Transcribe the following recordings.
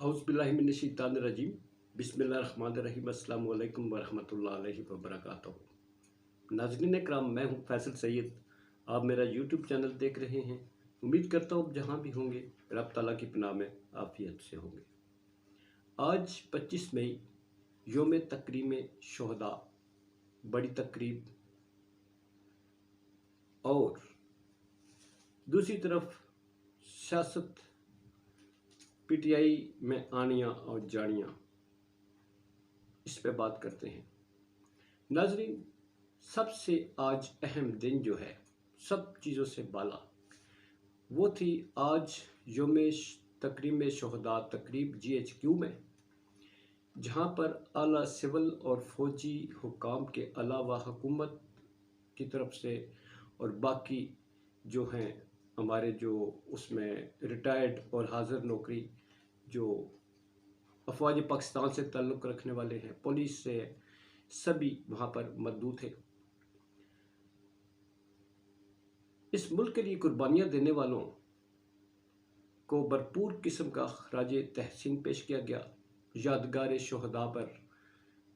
औज़ुबिल्लाहिमिनश्शैतानिर्रजीम बिस्मिल्लाहिर्रहमानिर्रहीम अस्सलाम वालेकुम वरहमतुल्लाहि वबरकातुहू। नाज़रीन कराम, मैं हूँ फैसल सैयद। आप मेरा यूट्यूब चैनल देख रहे हैं। उम्मीद करता हूँ जहाँ भी होंगे रब ताला की पनाह में आफियत से होंगे। आज 25 मई योम तकरीम शुहदा, बड़ी तकरीब, और दूसरी तरफ सियासत, पीटीआई में आनियाँ और जानियाँ, इस पे बात करते हैं। नाजरीन, सबसे आज अहम दिन जो है सब चीज़ों से बाला, वो थी आज योम तकरीम शुहदा तकरीब GHQ में, जहाँ पर आला सिविल और फौजी हुकाम के अलावा हुकूमत की तरफ से और बाकी जो हैं हमारे जो उसमें रिटायर्ड और हाजिर नौकरी जो अफवाज पाकिस्तान से ताल्लुक़ रखने वाले हैं, पुलिस से, सभी वहाँ पर मौजूद थे। इस मुल्क के लिए कुर्बानियाँ देने वालों को भरपूर किस्म का खराज तहसीन पेश किया गया। यादगार शुहदा पर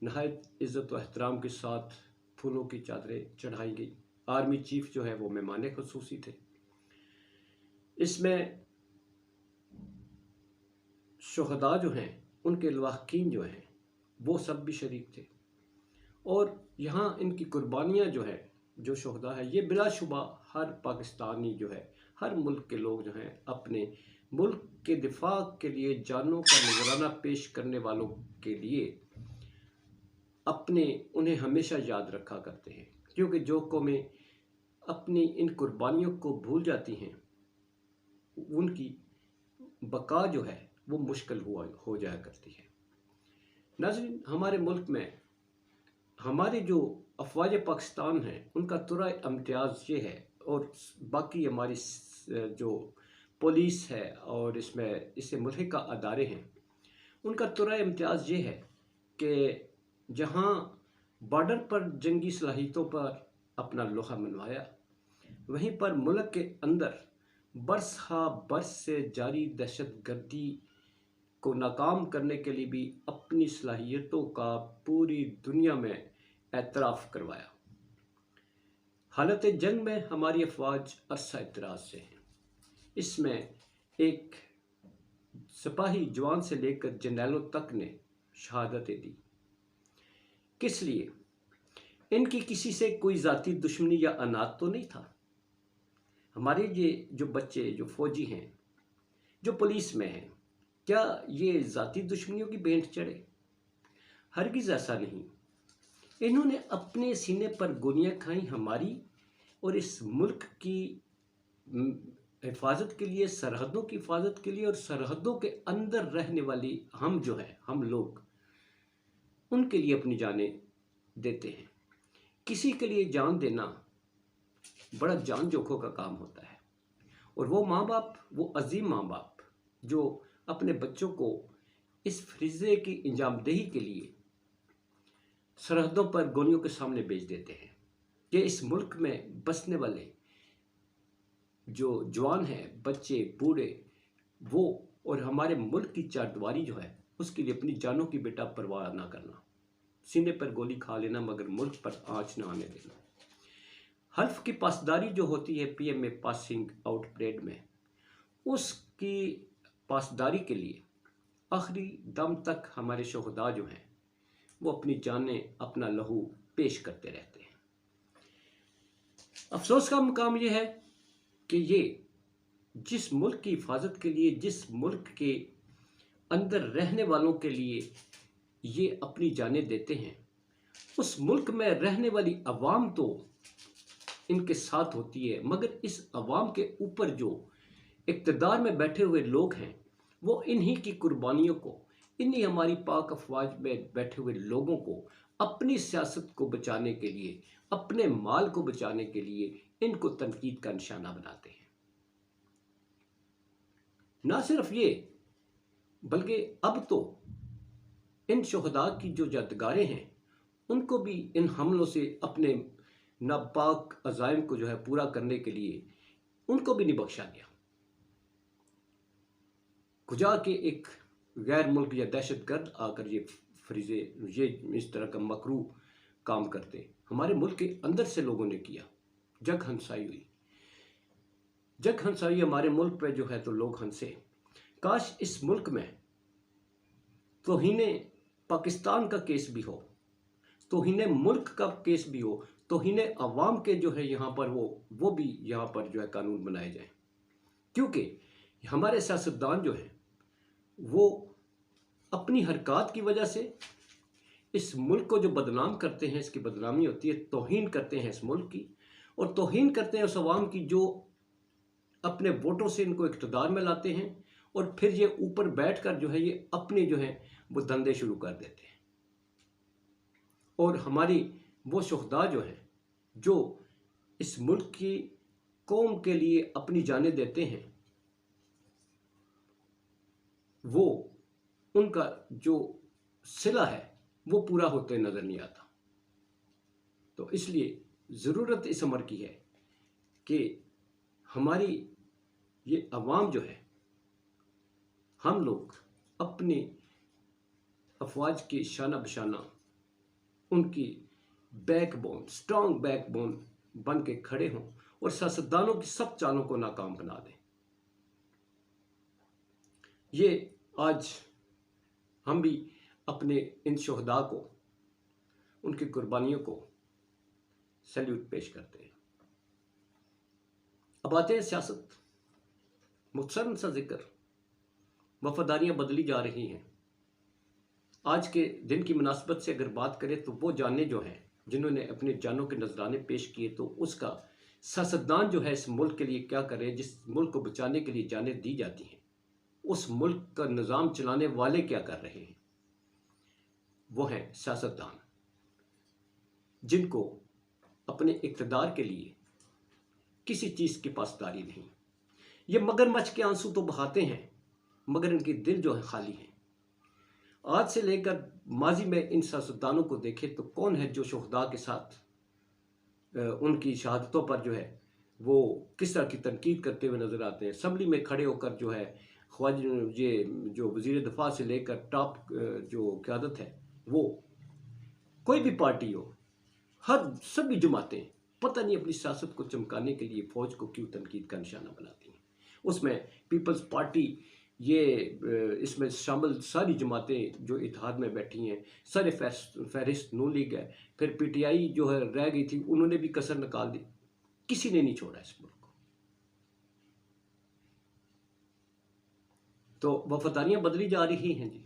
नहायत इज़्ज़त व एहतराम के साथ फूलों की चादरें चढ़ाई गई। आर्मी चीफ जो है वो मेहमान खुसूसी थे। इसमें शुहदा जो हैं उनके लवाहकीन जो हैं वो सब भी शरीक थे, और यहाँ इनकी कुर्बानियाँ जो है, जो शुहदा है, ये बिलाशुबा हर पाकिस्तानी जो है, हर मुल्क के लोग जो हैं अपने मुल्क के दिफा के लिए जानों का नजराना पेश करने वालों के लिए उन्हें हमेशा याद रखा करते हैं, क्योंकि जो कौमें अपनी इन कुर्बानियों को भूल जाती हैं उनकी बका जो है वो मुश्किल हो जाया करती है। नाज़रीन, हमारे मुल्क में हमारे जो अफवाज पाकिस्तान हैं उनका तुरा इम्तियाज़ ये है, और बाकी हमारी जो पुलिस है और इससे मुल्हिका अदारे हैं, उनका तुरा इम्तियाज़ ये है कि जहाँ बॉर्डर पर जंगी सलाहियतों पर अपना लोहा मनवाया, वहीं पर मुल्क के अंदर बरस हा बरस से जारी दहशत गर्दी को नाकाम करने के लिए भी अपनी सलाहियतों का पूरी दुनिया में एतराफ़ करवाया। हालत जंग में हमारी अफवाज अरसा इतराज़ से हैं। इसमें एक सिपाही जवान से लेकर जनरलों तक ने शहादतें दी। किस लिए? इनकी किसी से कोई ज़ाती दुश्मनी या अनात तो नहीं था। हमारे ये जो बच्चे जो फौजी हैं, जो पुलिस में हैं, क्या ये ज़ाती दुश्मनियों की भेंट चढ़े? हरगिज़ ऐसा नहीं। इन्होंने अपने सीने पर गोलियां खाई हमारी और इस मुल्क की हिफाजत के लिए, सरहदों की हिफाजत के लिए, और सरहदों के अंदर रहने वाली हम जो हैं, हम लोग उनके लिए अपनी जानें देते हैं। किसी के लिए जान देना बड़ा जान जोखों का काम होता है, और वो माँ बाप, वो अजीम माँ बाप जो अपने बच्चों को इस फरीज़े की अंजामदेही के लिए सरहदों पर गोलियों के सामने भेज देते हैं कि इस मुल्क में बसने वाले जो जवान हैं, बच्चे, बूढ़े, वो और हमारे मुल्क की चारदीवारी जो है उसके लिए अपनी जानों की बेटा परवाह ना करना, सीने पर गोली खा लेना मगर मुल्क पर आँच ना आने देना। हल्फ की पासदारी जो होती है PMA पासिंग आउट परेड में, उसकी पासदारी के लिए आखिरी दम तक हमारे शुहदा जो हैं वो अपनी जानें, अपना लहू पेश करते रहते हैं। अफसोस का मुकाम ये है कि ये जिस मुल्क की हिफाजत के लिए, जिस मुल्क के अंदर रहने वालों के लिए ये अपनी जानें देते हैं, उस मुल्क में रहने वाली अवाम तो इनके साथ होती है, मगर इस अवाम के ऊपर जो इक़्तिदार में बैठे हुए लोग हैं वो इन्हीं की कुर्बानियों को, इन्हीं हमारी पाक अफवाज में बैठे हुए लोगों को अपनी सियासत को बचाने के लिए, अपने माल को बचाने के लिए इनको तनकीद का निशाना बनाते हैं। ना सिर्फ ये, बल्कि अब तो इन शुहदा की जो यादगारें हैं उनको भी इन हमलों से अपने नापाक अज़ाइम को जो है पूरा करने के लिए उनको भी नहीं बख्शा गया। खुजा के एक غیر ملک یا دہشت گرد آ کر یہ اس طرح کا مکروہ کام کرتے. ہمارے ملک کے اندر سے لوگوں نے کیا. جگ ہنسائی ہوئی. جگ ہنسائی ہمارے ملک پہ جو ہے تو لوگ ہنسے. کاش اس ملک میں توہین پاکستان کا کیس بھی ہو, توہین ملک کا کیس بھی ہو, توہین عوام کے جو ہے یہاں پر وہ بھی یہاں پر جو ہے قانون بنائے جائیں. کیونکہ ہمارے سیاستدان جو ہیں وہ اپنی حرکات کی وجہ سے اس ملک کو جو بدنام کرتے ہیں, اس کی بدنامی ہوتی ہے, توہین کرتے ہیں اس ملک کی, اور توہین کرتے ہیں اس عوام کی جو اپنے ووٹوں سے ان کو اقتدار میں لاتے ہیں, اور پھر یہ اوپر بیٹھ کر جو ہے یہ اپنے جو ہیں وہ دندے شروع کر دیتے ہیں. اور ہماری وہ شہداء جو ہیں جو اس ملک کی قوم کے لیے اپنی جانیں دیتے ہیں, وہ ان کا جو صلہ ہے وہ پورا ہوتے نظر نہیں آتا. تو اس لیے ضرورت اس امر کی ہے کہ ہماری یہ عوام جو ہے, ہم لوگ اپنے افواج کی شانہ بشانہ ان کی backbone, strong backbone بن کے کھڑے ہوں اور سیاستدانوں کی سب چالوں کو ناکام بنا دیں. یہ آج ہم بھی اپنے ان شہداء کو, ان کی قربانیوں کو سیلیوٹ پیش کرتے ہیں. اب آتے ہیں سیاست. مختصراً سا ذکر. وفاداریاں بدلی جا رہی ہیں. آج کے دن کی مناسبت سے اگر بات کریں تو وہ جانیں جو ہیں جنہوں نے اپنے جانوں کے نذرانے پیش کیے, تو اس کا سیاستدان جو ہے اس ملک کے لیے کیا کرے, جس ملک کو بچانے کے لیے جانیں دی جاتی ہیں, اس ملک کا نظام چلانے والے کیا کر رہے ہیں. وہ ہیں سیاستدان جن کو اپنے اقتدار کے لیے کسی چیز کی پاسداری نہیں. یہ مگرمچھ کے آنسو تو بہاتے ہیں مگر ان کے دل جو ہے خالی ہیں. آج سے لے کر ماضی میں ان سیاستدانوں کو دیکھے تو کون ہے جو شہداء کے ساتھ ان کی شہادتوں پر جو ہے وہ کس طرح کی تنقید کرتے ہوئے نظر آتے ہیں. اسمبلی میں کھڑے ہو کر جو ہے یہ جو وزیر دفاع سے لے کر ٹاپ جو قیادت ہے, وہ کوئی بھی پارٹی ہو, سبھی جماعتیں پتہ نہیں اپنی سیاست کو چمکانے کے لیے فوج کو کیوں تنقید کا نشانہ بناتی ہیں. اس میں پیپلز پارٹی, یہ اس میں شامل ساری جماعتیں جو اتحاد میں بیٹھی ہیں, سر فہرست نون لیگ ہے, پھر پی ٹی آئی جو ہے رہ گئی تھی, انہوں نے بھی کسر نکال دی. کسی نے نہیں چھوڑا اس ملک کو. تو وفاداریاں بدلی جا رہی ہیں جی,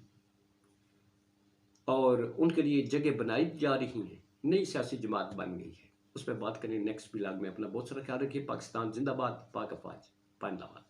اور ان کے لیے جگہ بنائی جا رہی ہیں. نئی سیاسی جماعت بن گئی ہے. اس پہ بات کریں نیکسٹ ولاگ میں. اپنا بہت سارا خیال رکھیے. پاکستان زندہ باد. پاک افواج. پائندہ باد.